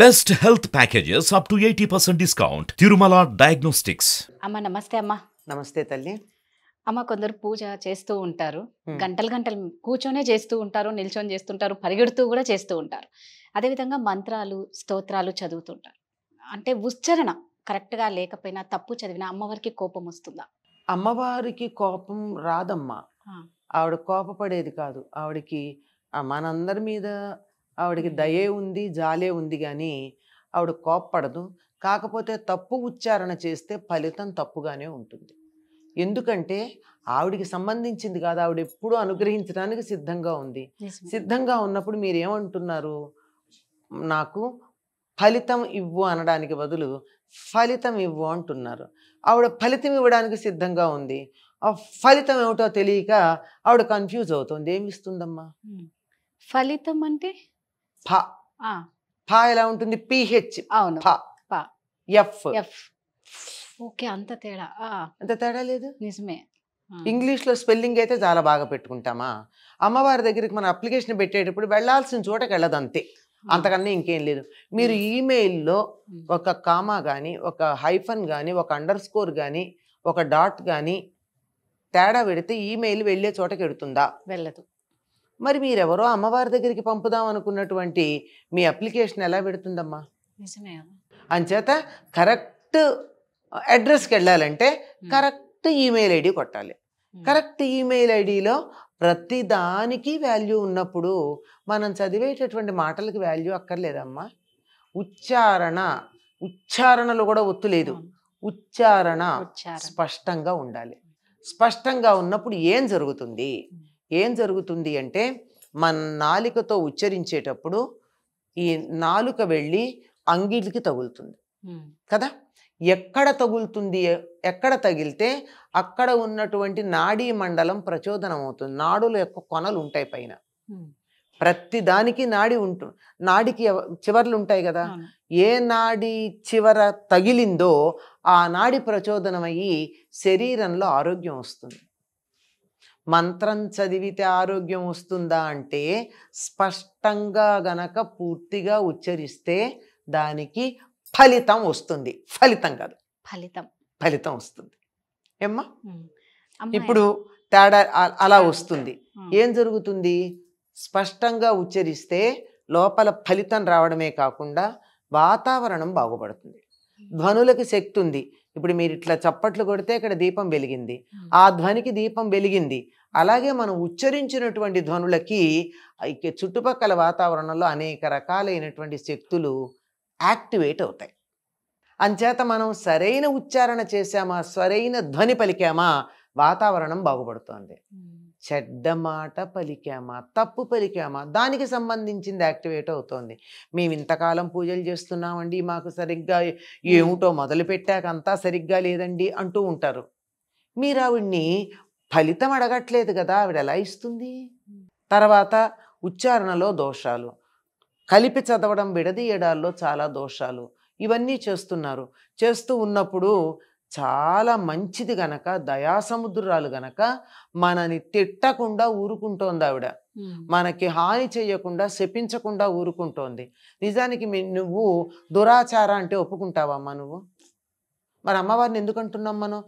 Best health packages up to 80% discount. Tirumala Diagnostics. అమ్మ నమస్తే అమ్మ. నమస్తే తల్లి. అమ్మ కొందరు పూజ చేస్తూ ఉంటారు. హ్మ్. గంటలు గంటలు కూర్చొనే చేస్తూ ఉంటారు, నిల్చొని చేస్తుంటారు, పరిగెడుతూ కూడా చేస్తూ ఉంటారు. అదేవిధంగా మంత్రాలు, స్తోత్రాలు చదువుతుంటారు. అంటే ఉచ్చారణ కరెక్ట్‌గా లేకపోయినా తప్పు చదివినా అమ్మవారికి కోపం వస్తుందా? అమ్మవారికి కోపం రాదమ్మా. ఆ! ఆవిడ కోపపడేది కాదు. ఆవిడకి మనందరి మీద ఆవిడకి దయే ఉంది, జాలే ఉంది గానీ ఆవిడ కోప్పడదు. కాకపోతే తప్పు ఉచ్చారణ చేస్తే ఫలితం తప్పుగానే ఉంటుంది. ఎందుకంటే ఆవిడికి సంబంధించింది కాదు. ఆవిడ ఎప్పుడూ అనుగ్రహించడానికి సిద్ధంగా ఉంది. నిజమే. సిద్ధంగా ఉన్నప్పుడు మీరేమంటున్నారు? నాకు ఫలితం ఇవ్వు అనడానికి బదులు ఫలితం ఇవ్వు అంటున్నారు. ఆవిడ ఫలితం ఇవ్వడానికి సిద్ధంగా ఉంది. ఆ ఫలితం ఏమిటో తెలియక ఆవిడ కన్ఫ్యూజ్ అవుతుంది. ఏమి ఇస్తుందమ్మా? హ్మ్. ఫలితం అంటే ఫ ఆ! ఫ ఎలా ఉంటుంది? పిహెచ్ అవును. ఫ ప ఎఫ్ ఎఫ్. ఓకే. అంత తేడా. ఆ! అంత తేడా లేదు. నిజమే. ఆ! ఇంగ్లీష్లో స్పెల్లింగ్ అయితే చాలా బాగా పెట్టుకుంటామా? అమ్మవారి దగ్గరికి మన అప్లికేషన్ పెట్టేటప్పుడు వెళ్ళాల్సిన చోటకి వెళ్ళదు అంతే. అంతకన్నా ఇంకేం లేదు. మీరు ఈమెయిల్లో ఒక కామా కానీ, ఒక హైఫన్ కానీ, ఒక అండర్ స్కోర్ కానీ, ఒక డాట్ కానీ తేడా పెడితే ఈమెయిల్ వెళ్ళే చోటకి వెడుతుందా? వెళ్ళదు. మరి మీరెవరో అమ్మవారి దగ్గరికి పంపుదాం అనుకున్నటువంటి మీ అప్లికేషన్ ఎలా పెడుతుందమ్మా? నిజమే. అంచేత కరెక్ట్ అడ్రస్కి వెళ్ళాలంటే కరెక్ట్ ఈమెయిల్ ఐడి కొట్టాలి. కరెక్ట్ ఈమెయిల్ ఐడిలో ప్రతి దానికి వాల్యూ ఉన్నప్పుడు మనం చదివేటటువంటి మాటలకి వాల్యూ అక్కర్లేదమ్మా. ఉచ్చారణలో కూడా ఒత్తు లేదు. ఉచ్చారణ ఉచ్చారణ. స్పష్టంగా ఉండాలి. స్పష్టంగా ఉన్నప్పుడు ఏం జరుగుతుంది అంటే మన నాలికతో ఉచ్చరించేటప్పుడు ఈ నాలుక వెళ్ళి అంగిలికి తగులుతుంది కదా. ఎక్కడ తగులుతుంది? ఎక్కడ తగిలితే అక్కడ ఉన్నటువంటి నాడీ మండలం ప్రచోదనం అవుతుంది. నాడుల యొక్క కొనలు ఉంటాయి పైన. ప్రతి దానికి నాడి ఉంటుంది. నాడికి చివర్లు ఉంటాయి కదా. ఏ నాడి చివర తగిలిందో ఆ నాడి ప్రచోదనమయ్యి శరీరంలో ఆరోగ్యం వస్తుంది. మంత్రం చదివితే ఆరోగ్యం వస్తుందా అంటే స్పష్టంగా గనక పూర్తిగా ఉచ్చరిస్తే దానికి ఫలితం వస్తుంది. ఫలితం కాదు, ఫలితం వస్తుంది. ఏమ్మా? ఇప్పుడు తేడా అలా వస్తుంది. ఏం జరుగుతుంది? స్పష్టంగా ఉచ్చరిస్తే లోపల ఫలితం రావడమే కాకుండా వాతావరణం బాగుపడుతుంది. ధ్వనులకి శక్తి ఉంది. ఇప్పుడు మీరు ఇట్లా చప్పట్లు కొడితే ఇక్కడ దీపం వెలిగింది, ఆ ధ్వనికి దీపం వెలిగింది. అలాగే మనం ఉచ్చరించినటువంటి ధ్వనులకి చుట్టుపక్కల వాతావరణంలో అనేక రకాలైనటువంటి శక్తులు యాక్టివేట్ అవుతాయి. అంచేత మనం సరైన ఉచ్చారణ చేశామా, సరైన ధ్వని పలికామా, వాతావరణం బాగుపడుతుంది. చెడ్డ మాట పలికామా, తప్పు పలికామా, దానికి సంబంధించింది యాక్టివేట్ అవుతోంది. మేము ఇంతకాలం పూజలు చేస్తున్నామండి, మాకు సరిగ్గా ఏమిటో మొదలు పెట్టాక అంతా సరిగ్గా లేదండి అంటూ ఉంటారు. మీరు ఆవిడ్ని ఫలితం అడగట్లేదు కదా, ఆవిడ ఎలా ఇస్తుంది? తర్వాత ఉచ్చారణలో దోషాలు, కలిపి చదవడం విడదీయడాల్లో చాలా దోషాలు, ఇవన్నీ చేస్తూ ఉన్నప్పుడు చాలా మంచిది గనక, దయాసముద్రాలు గనక మనని తిట్టకుండా ఊరుకుంటోంది ఆవిడ. మనకి హాని చేయకుండా, శపించకుండా ఊరుకుంటోంది. నిజానికి నువ్వు దురాచార అంటే ఒప్పుకుంటావమ్మా నువ్వు? మరి అమ్మవారిని ఎందుకు అంటున్నాం మనం?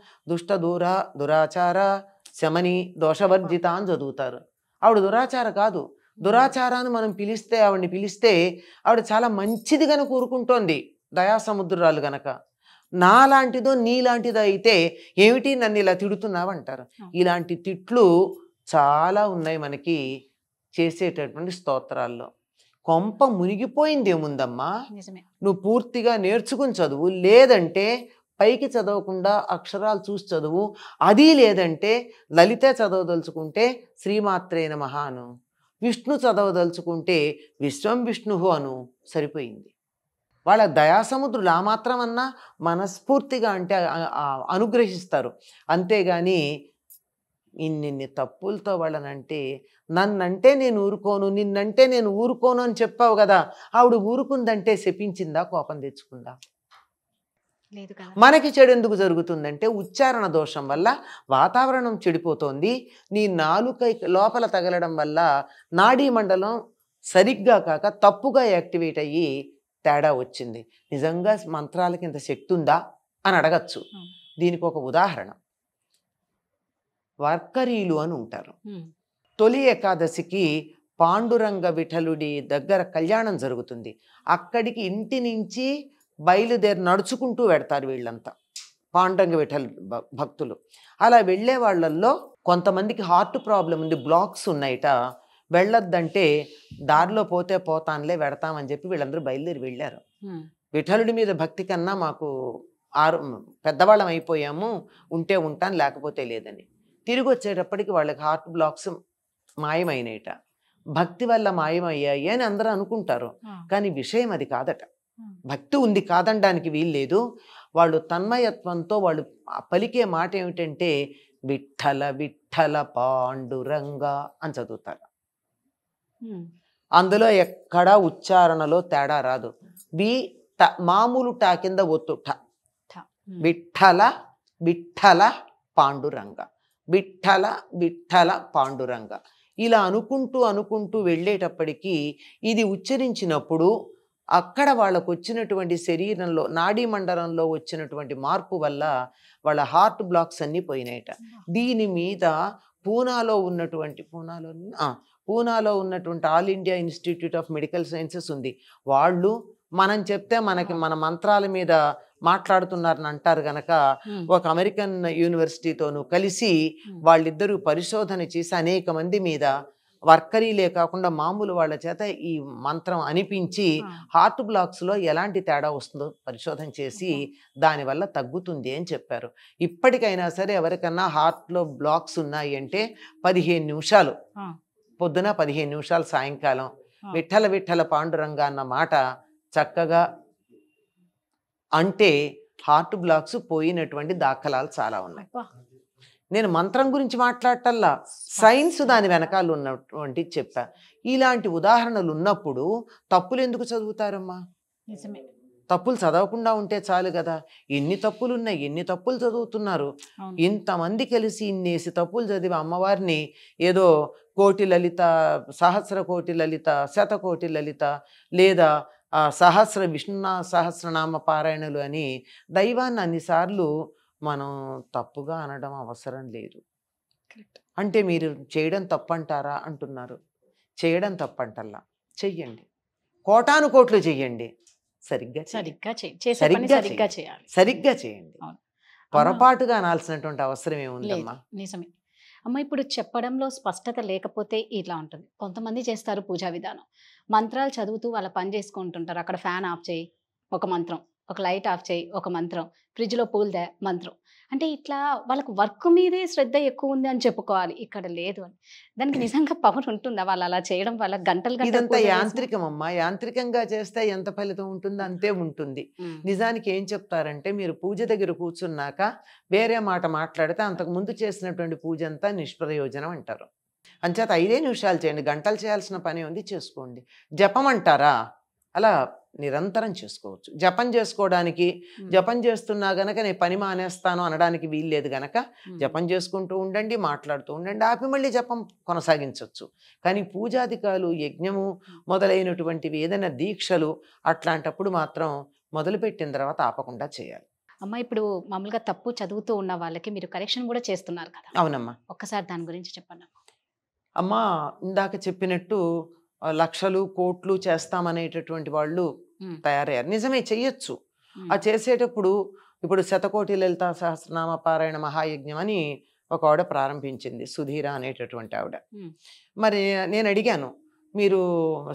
దురాచార శమని దోషవర్జిత అని చదువుతారు. ఆవిడ దురాచార కాదు. దురాచారాన్ని మనం ఆవిడని పిలిస్తే ఆవిడ చాలా మంచిది గనక ఊరుకుంటోంది, దయాసముద్రాలు గనక. నాలాంటిదో నీలాంటిదో అయితే ఏమిటి నన్ను ఇలా తిడుతున్నావు అంటారు. ఇలాంటి తిట్లు చాలా ఉన్నాయి మనకి చేసేటటువంటి స్తోత్రాల్లో. కొంప మునిగిపోయింది ఏముందమ్మా? నువ్వు పూర్తిగా నేర్చుకుని చదువు, లేదంటే పైకి చదవకుండా అక్షరాలు చూసి చదువు. అది లేదంటే లలితే చదవదలుచుకుంటే శ్రీమాత్రే నమః అను, విష్ణు చదవదలుచుకుంటే విశ్వం విష్ణువు అను, సరిపోయింది. వాళ్ళ దయాసముద్రులు ఆ మాత్రమన్నా మనస్ఫూర్తిగా అంటే అనుగ్రహిస్తారు. అంతేగాని ఇన్నిన్ని తప్పులతో వాళ్ళనంటే, నన్నంటే నేను ఊరుకోను, నిన్నంటే నేను ఊరుకోను అని చెప్పావు కదా. ఆవిడ ఊరుకుందంటే శపించిందా, కోపం తెచ్చుకుందా? మనకి చెడు ఎందుకు జరుగుతుందంటే ఉచ్చారణ దోషం వల్ల వాతావరణం చెడిపోతోంది. నీ నాలుక లోపల తగలడం వల్ల నాడీ మండలం సరిగ్గా కాక తప్పుగా యాక్టివేట్ అయ్యి తేడా వచ్చింది. నిజంగా మంత్రాలకి ఇంత శక్తి ఉందా అని అడగచ్చు. దీనికి ఒక ఉదాహరణ, వర్కరీలు అని ఉంటారు. తొలి ఏకాదశికి పాండురంగ విఠలుడి దగ్గర కళ్యాణం జరుగుతుంది. అక్కడికి ఇంటి నుంచి బయలుదేరి నడుచుకుంటూ వెడతారు వీళ్ళంతా, పాండురంగ విఠల్ భక్తులు. అలా వెళ్ళే వాళ్ళల్లో కొంతమందికి హార్ట్ ప్రాబ్లం ఉంది, బ్లాక్స్ ఉన్నాయిట, వెళ్ళొద్దంటే దారిలో పోతే పోతానులే వెడతామని చెప్పి వీళ్ళందరూ బయలుదేరి వెళ్ళారు. విఠలుడి మీద భక్తి కన్నా మాకు పెద్దవాళ్ళం అయిపోయాము, ఉంటే ఉంటాను లేకపోతే లేదని. తిరిగి వచ్చేటప్పటికి వాళ్ళకి హార్ట్ బ్లాక్స్ మాయమైనట, భక్తి వల్ల మాయమయ్యాయి అని అందరూ అనుకుంటారు. కానీ విషయం అది కాదట. భక్తి ఉంది కాదనడానికి వీల్లేదు. వాళ్ళు తన్మయత్వంతో వాళ్ళు పలికే మాట ఏమిటంటే విఠల విఠల పాండురంగ అని చదువుతారు. అందులో ఎక్కడా ఉచ్చారణలో తేడా రాదు. మామూలు టా కింద ఒత్తు ఠ, విఠల విఠల పాండురంగ, విఠల విఠల పాండురంగ. ఇలా అనుకుంటూ అనుకుంటూ వెళ్ళేటప్పటికీ ఇది ఉచ్చరించినప్పుడు అక్కడ వాళ్ళకు వచ్చినటువంటి శరీరంలో నాడీ మండలంలో వచ్చినటువంటి మార్పు వల్ల వాళ్ళ హార్ట్ బ్లాక్స్ అన్నీ పోయినాయట. దీని మీద పూనాలో ఉన్నటువంటి all India institute of medical sciences ఉంది. వాళ్ళు మనం చెప్తే మన మంత్రాల మీద మాట్లాడుతున్నారని అంటారు గనక ఒక అమెరికన్ యూనివర్సిటీతోనూ కలిసి వాళ్ళిద్దరూ పరిశోధన చేసి అనేక మంది మీద వర్కరీలే కాకుండా మామూలు వాళ్ళ చేత ఈ మంత్రం అనిపించి హార్ట్ బ్లాక్స్లో ఎలాంటి తేడా వస్తుందో పరిశోధన చేసి దానివల్ల తగ్గుతుంది అని చెప్పారు. ఇప్పటికైనా సరే ఎవరికన్నా హార్ట్లో బ్లాక్స్ ఉన్నాయి అంటే 15 నిమిషాలు పొద్దున, 15 నిమిషాలు సాయంకాలం విఠల విఠల పాండురంగ అన్న మాట చక్కగా అంటే హార్ట్ బ్లాక్స్ పోయినటువంటి దాఖలాలు చాలా ఉన్నాయి. నేను మంత్రం గురించి మాట్లాడటల్లా, సైన్స్ దాని వెనకాల ఉన్నటువంటి చెప్పా. ఇలాంటి ఉదాహరణలు ఉన్నప్పుడు తప్పులు ఎందుకు చదువుతారమ్మా? తప్పులు చదవకుండా ఉంటే చాలు కదా. ఎన్ని తప్పులు ఉన్నాయి, ఎన్ని తప్పులు చదువుతున్నారు. ఇంతమంది కలిసి ఇన్నేసి తప్పులు చదివి అమ్మవారిని ఏదో కోటి లలిత, సహస్ర కోటి లలిత, శతకోటి లలిత లేదా సహస్ర విష్ణు సహస్రనామ పారాయణలు అని దైవాన్ని అన్నిసార్లు మనం తప్పుగా అనడం అవసరం లేదు. అంటే మీరు చేయడం తప్పంటారా అంటున్నారు. చేయడం తప్పంటల్లా, చెయ్యండి, కోటాను కోట్లు చెయ్యండి, సరిగ్గా చేయండి. పొరపాటుగా అనాల్సినటువంటి అవసరం ఏముందమ్మా? నిజమే అమ్మ. ఇప్పుడు చెప్పడంలో స్పష్టత లేకపోతే ఇలా ఉంటుంది. కొంతమంది చేస్తారు పూజా విధానం, మంత్రాలు చదువుతూ వాళ్ళ పని చేసుకుంటుంటారు. అక్కడ ఫ్యాన్ ఆఫ్ చేయి ఒక మంత్రం, ఒక లైట్ ఆఫ్ చేయి ఒక మంత్రం, ఫ్రిడ్జ్లో పూలు దే మంత్రం. అంటే ఇట్లా వాళ్ళకు వర్క్ మీదే శ్రద్ధ ఎక్కువ ఉంది అని చెప్పుకోవాలి, ఇక్కడ లేదు అని. దానికి నిజంగా పవర్ ఉంటుందా? వాళ్ళు అలా చేయడం వల్ల గంటలు ఇదంతా యాంత్రికమమ్మా. యాంత్రికంగా చేస్తే ఎంత ఫలితం ఉంటుందో అంతే ఉంటుంది. నిజానికి ఏం చెప్తారంటే మీరు పూజ దగ్గర కూర్చున్నాక వేరే మాట మాట్లాడితే అంతకుముందు చేసినటువంటి పూజ అంతా నిష్ప్రయోజనం అంటారు. అంచేత 5 నిమిషాలు చేయండి, గంటలు చేయాల్సిన పని ఉంది చేసుకోండి. జపం అంటారా, అలా నిరంతరం చేసుకోవచ్చు. జపం చేసుకోవడానికి జపం చేస్తున్నా గనక నేను పని మానేస్తాను అనడానికి వీల్లేదు గనక జపం చేసుకుంటూ ఉండండి, మాట్లాడుతూ ఉండండి, ఆపి మళ్ళీ జపం కొనసాగించవచ్చు. కానీ పూజాధికాలు, యజ్ఞము మొదలైనటువంటివి ఏదైనా దీక్షలు అట్లాంటప్పుడు మాత్రం మొదలుపెట్టిన తర్వాత ఆపకుండా చేయాలి. అమ్మ, ఇప్పుడు మామూలుగా తప్పు చదువుతూ ఉన్న వాళ్ళకి మీరు కరెక్షన్ కూడా చేస్తున్నారు కదా? అవునమ్మా. ఒక్కసారి దాని గురించి చెప్పండి అమ్మా. ఇందాక చెప్పినట్టు లక్షలు కోట్లు చేస్తామనేటటువంటి వాళ్ళు తయారయ్యారు. నిజమే, చెయ్యొచ్చు. ఆ చేసేటప్పుడు ఇప్పుడు శతకోటి లలిత సహస్రనామ పారాయణ మహాయజ్ఞం అని ఒక ఆవిడ ప్రారంభించింది, సుధీర అనేటటువంటి ఆవిడ. మరి నేను అడిగాను, మీరు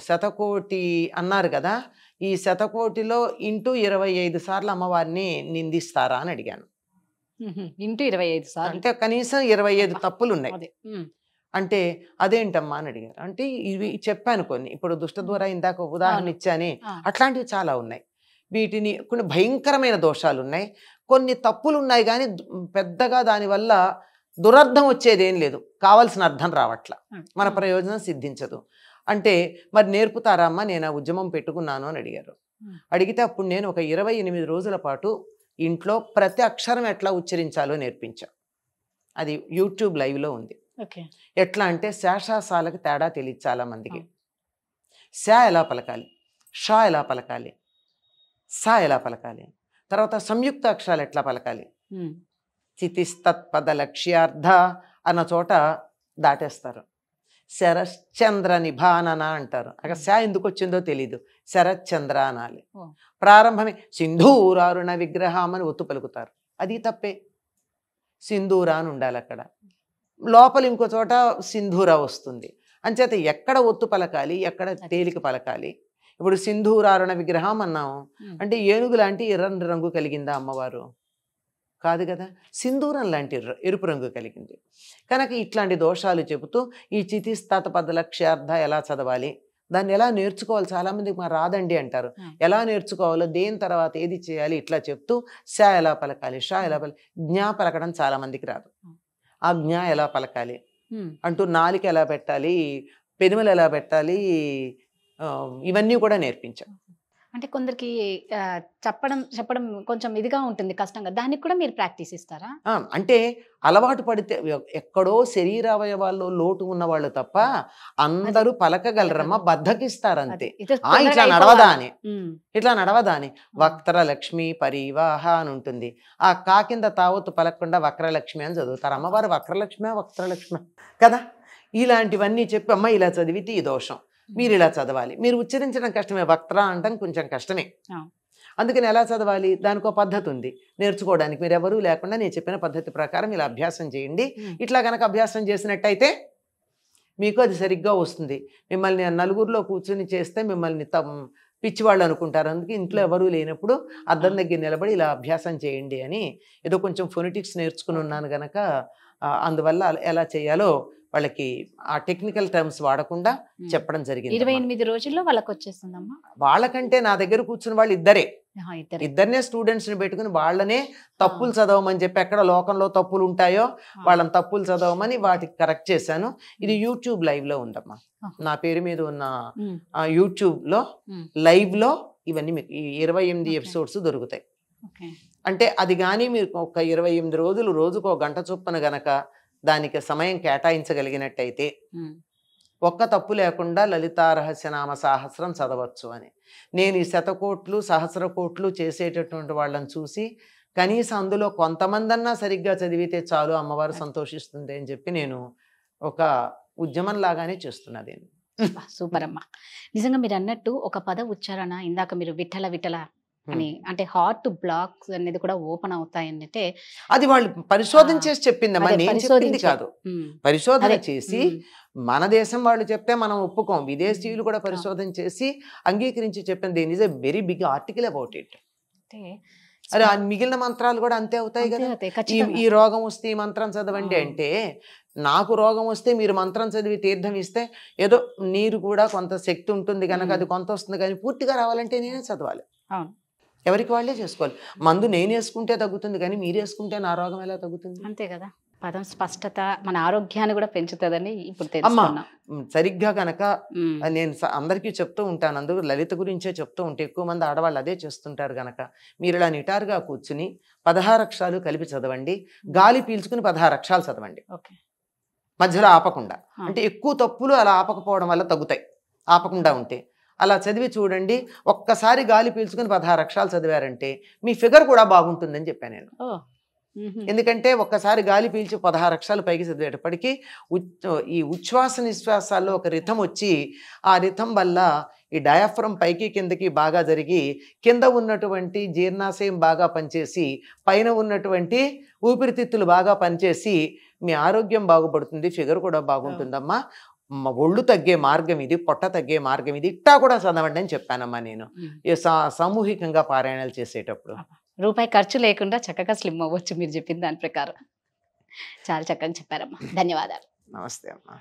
శతకోటి అన్నారు కదా, ఈ శతకోటిలో ఇంటూ 25 సార్లు అమ్మవారిని నిందిస్తారా అని అడిగాను. ఇంటూ 25 సార్లు అంటే కనీసం 25 తప్పులు ఉన్నాయి. అంటే అదేంటమ్మా అని అడిగారు. అంటే ఇవి చెప్పాను కొన్ని, ఇప్పుడు దుష్టద్వార ఇందాక ఉదాహరణ ఇచ్చానే, అట్లాంటివి చాలా ఉన్నాయి. వీటిని కొన్ని భయంకరమైన దోషాలు ఉన్నాయి, కొన్ని తప్పులు ఉన్నాయి. కానీ పెద్దగా దానివల్ల దురర్థం వచ్చేదేం లేదు, కావాల్సిన అర్థం రావట్ల, మన ప్రయోజనం సిద్ధించదు. అంటే మరి నేర్పుతారా అమ్మా, నేను ఆ ఉద్యమం పెట్టుకున్నాను అని అడిగారు. అడిగితే అప్పుడు నేను ఒక 28 రోజుల పాటు ఇంట్లో ప్రతి అక్షరం ఎట్లా ఉచ్చరించాలో నేర్పించా. అది యూట్యూబ్ లైవ్లో ఉంది. ఎట్లా అంటే శేషాసాలకు తేడా తెలియదు చాలా మందికి. శా ఎలా పలకాలి, షా ఎలా పలకాలి, సా ఎలా పలకాలి, తర్వాత సంయుక్త అక్షరాలు ఎట్లా పలకాలి. చితిస్తత్పద లక్ష్యార్థ అన్న చోట దాటేస్తారు. శరశ్చంద్ర నిభానన అంటారు. అక్కడ శ ఎందుకు వచ్చిందో తెలీదు, శరశ్చంద్ర అనాలి. ప్రారంభమే సింధూరారుణ విగ్రహం అని ఒత్తు పలుకుతారు, అది తప్పే. సింధూర అని ఉండాలి అక్కడ. లోపల ఇంకో చోట సింధూర వస్తుంది. అంచేత ఎక్కడ ఒత్తు పలకాలి, ఎక్కడ తేలిక పలకాలి. ఇప్పుడు సింధూరారుణ విగ్రహం అన్నాము అంటే ఏనుగు లాంటి ఎర్రని రంగు కలిగిందా అమ్మవారు? కాదు కదా, సింధూరం లాంటి ఎరుపు రంగు కలిగింది. కనుక ఇట్లాంటి దోషాలు చెబుతూ ఈ చితిస్తాత పద లక్ష్యార్థ ఎలా చదవాలి, దాన్ని ఎలా నేర్చుకోవాలి, చాలామందికి మా రాదండి అంటారు. ఎలా నేర్చుకోవాలో, దేని తర్వాత ఏది చేయాలి ఇట్లా చెప్తూ షా ఎలా పలకాలి, షా ఎలా పలకాలి, జ్ఞా పలకడం చాలామందికి రాదు. ఆ జ్ఞా ఎలా పలకాలి అంటూ నాలిక ఎలా పెట్టాలి, పెనుమలు ఎలా పెట్టాలి, ఇవన్నీ కూడా నేర్పించాం. అంటే కొందరికి చెప్పడం కొంచెం ఇదిగా ఉంటుంది, కష్టంగా. దానికి కూడా మీరు ప్రాక్టీస్ ఇస్తారా? అంటే అలవాటు పడితే, ఎక్కడో శరీరావయవాల్లో లోటు ఉన్న వాళ్ళు తప్ప అందరూ పలకగలరమ్మా, బద్దకిస్తారు అంతే. ఇట్లా నడవదా అని, ఇట్లా నడవదా అని. వక్రలక్ష్మి పరివాహ అని ఉంటుంది. ఆ కా కింద తావత్తు పలకకుండా వక్రలక్ష్మి అని చదువుతారు. అమ్మవారు వక్రలక్ష్మి కదా. ఇలాంటివన్నీ చెప్పి అమ్మ ఇలా చదివితే ఈ దోషం, మీరు ఇలా చదవాలి, మీరు ఉచ్చరించడం కష్టమే, వక్ర అంటాం కొంచెం కష్టమే. అందుకని ఎలా చదవాలి, దానికి ఒక పద్ధతి ఉంది నేర్చుకోవడానికి. మీరు ఎవరూ లేకుండా నేను చెప్పిన పద్ధతి ప్రకారం ఇలా అభ్యాసం చేయండి. ఇట్లా కనుక అభ్యాసం చేసినట్టయితే మీకు అది సరిగ్గా వస్తుంది. మిమ్మల్ని నలుగురిలో కూర్చొని చేస్తే మిమ్మల్ని పిచ్చివాళ్ళు అనుకుంటారు. అందుకే ఇంట్లో ఎవరూ లేనప్పుడు అద్దం దగ్గర నిలబడి ఇలా అభ్యాసం చేయండి అని. ఏదో కొంచెం ఫొనెటిక్స్ నేర్చుకుని ఉన్నాను కనుక అందువల్ల ఎలా చేయాలో వాళ్ళకి ఆ టెక్నికల్ టర్మ్స్ వాడకుండా చెప్పడం జరిగింది. 28 రోజుల్లో వాళ్ళకి వచ్చేస్తుందమ్మా. వాళ్ళకంటే నా దగ్గర కూర్చున్న వాళ్ళు ఇద్దరినే స్టూడెంట్స్ని పెట్టుకుని వాళ్ళనే తప్పులు చదవమని చెప్పి, ఎక్కడ లోకంలో తప్పులు ఉంటాయో వాళ్ళని తప్పులు చదవమని వాటికి కరెక్ట్ చేశాను. ఇది యూట్యూబ్ లైవ్లో ఉందమ్మా, నా పేరు మీద ఉన్న యూట్యూబ్లో లైవ్లో ఇవన్నీ మీకు 28 ఎపిసోడ్స్ దొరుకుతాయి. అంటే అది కానీ మీరు ఒక 28 రోజులు రోజుకో గంట చొప్పున గనక దానికి సమయం కేటాయించగలిగినట్టయితే ఒక్క తప్పు లేకుండా లలితారహస్యనామ సహస్రం చదవచ్చు అని. నేను ఈ శతకోట్లు సహస్రకోట్లు చేసేటటువంటి వాళ్ళని చూసి కనీసం అందులో కొంతమందన్నా సరిగ్గా చదివితే చాలు, అమ్మవారు సంతోషిస్తుంది అని చెప్పి నేను ఒక ఉద్యమం లాగానే చేస్తున్నది. సూపర్ అమ్మా. నిజంగా మీరు అన్నట్టు ఒక పద ఉచ్చారణ, ఇందాక మీరు విఠల విఠల అని అంటే హార్ట్ బ్లాక్స్ అనేది కూడా ఓపెన్ అవుతాయి అంటే అది వాళ్ళు పరిశోధన చేసి చెప్పిందమ్మా, నేను చెప్పింది కాదు. పరిశోధన చేసి మన దేశం వాళ్ళు చెప్తే మనం ఒప్పుకోం, విదేశీయులు కూడా పరిశోధన చేసి అంగీకరించి చెప్పింది. There is a very big article about it. అరే మిగిలిన మంత్రాలు కూడా అంతే అవుతాయి కదా. ఈ రోగం వస్తే ఈ మంత్రం చదవండి అంటే, నాకు రోగం వస్తే మీరు మంత్రం చదివి తీర్థం ఇస్తే ఏదో నీరు కూడా కొంత శక్తి ఉంటుంది కనుక అది కొంత వస్తుంది, కానీ పూర్తిగా రావాలంటే నేనే చదవాలి. ఎవరికి వాళ్ళే చేసుకోవాలి. మందు నేను వేసుకుంటే తగ్గుతుంది, కానీ మీరు వేసుకుంటే నా రోగం ఎలా తగ్గుతుంది? అంతే కదా. పదం స్పష్టత మన ఆరోగ్యాన్ని కూడా పెంచుతుందని ఇప్పుడు తెలుసుకున్నాం. సరిగ్గా కనుక నేను అందరికీ చెప్తూ ఉంటాను, అందుకు లలిత గురించే చెప్తూ ఉంటే ఎక్కువ మంది ఆడవాళ్ళు అదే చేస్తుంటారు కనుక మీరు ఇలా నిటారుగా కూర్చుని 16 అక్షరాలు కలిపి చదవండి. గాలి పీల్చుకుని 16 అక్షరాలు చదవండి, మధ్యలో ఆపకుండా. అంటే ఎక్కువ తప్పులు అలా ఆపకపోవడం వల్ల తగ్గుతాయి, ఆపకుండా ఉంటే. అలా చదివి చూడండి. ఒక్కసారి గాలి పీల్చుకుని 16 అక్షరాలు చదివారంటే మీ ఫిగర్ కూడా బాగుంటుందని చెప్పాను నేను. ఎందుకంటే ఒక్కసారి గాలి పీల్చి 16 అక్షరాలు పైకి చదివేటప్పటికీ ఈ ఉచ్ఛ్వాస నిశ్వాసాల్లో ఒక రిథం వచ్చి, ఆ రిథం వల్ల ఈ డయాఫ్రమ్ పైకి కిందకి బాగా జరిగి కింద ఉన్నటువంటి జీర్ణాశయం బాగా పనిచేసి పైన ఉన్నటువంటి ఊపిరితిత్తులు బాగా పనిచేసి మీ ఆరోగ్యం బాగుపడుతుంది, ఫిగర్ కూడా బాగుంటుందమ్మా. ఒళ్ళు తగ్గే మార్గం ఇది, పొట్ట తగ్గే మార్గం ఇది, ఇట్టా కూడా చదవండి అని చెప్పానమ్మా నేను సామూహికంగా పారాయణాలు చేసేటప్పుడు. రూపాయి ఖర్చు లేకుండా చక్కగా స్లిమ్ అవ్వచ్చు మీరు చెప్పిన దాని ప్రకారం. చాలా చక్కగా చెప్పారమ్మా, ధన్యవాదాలు. నమస్తే అమ్మా.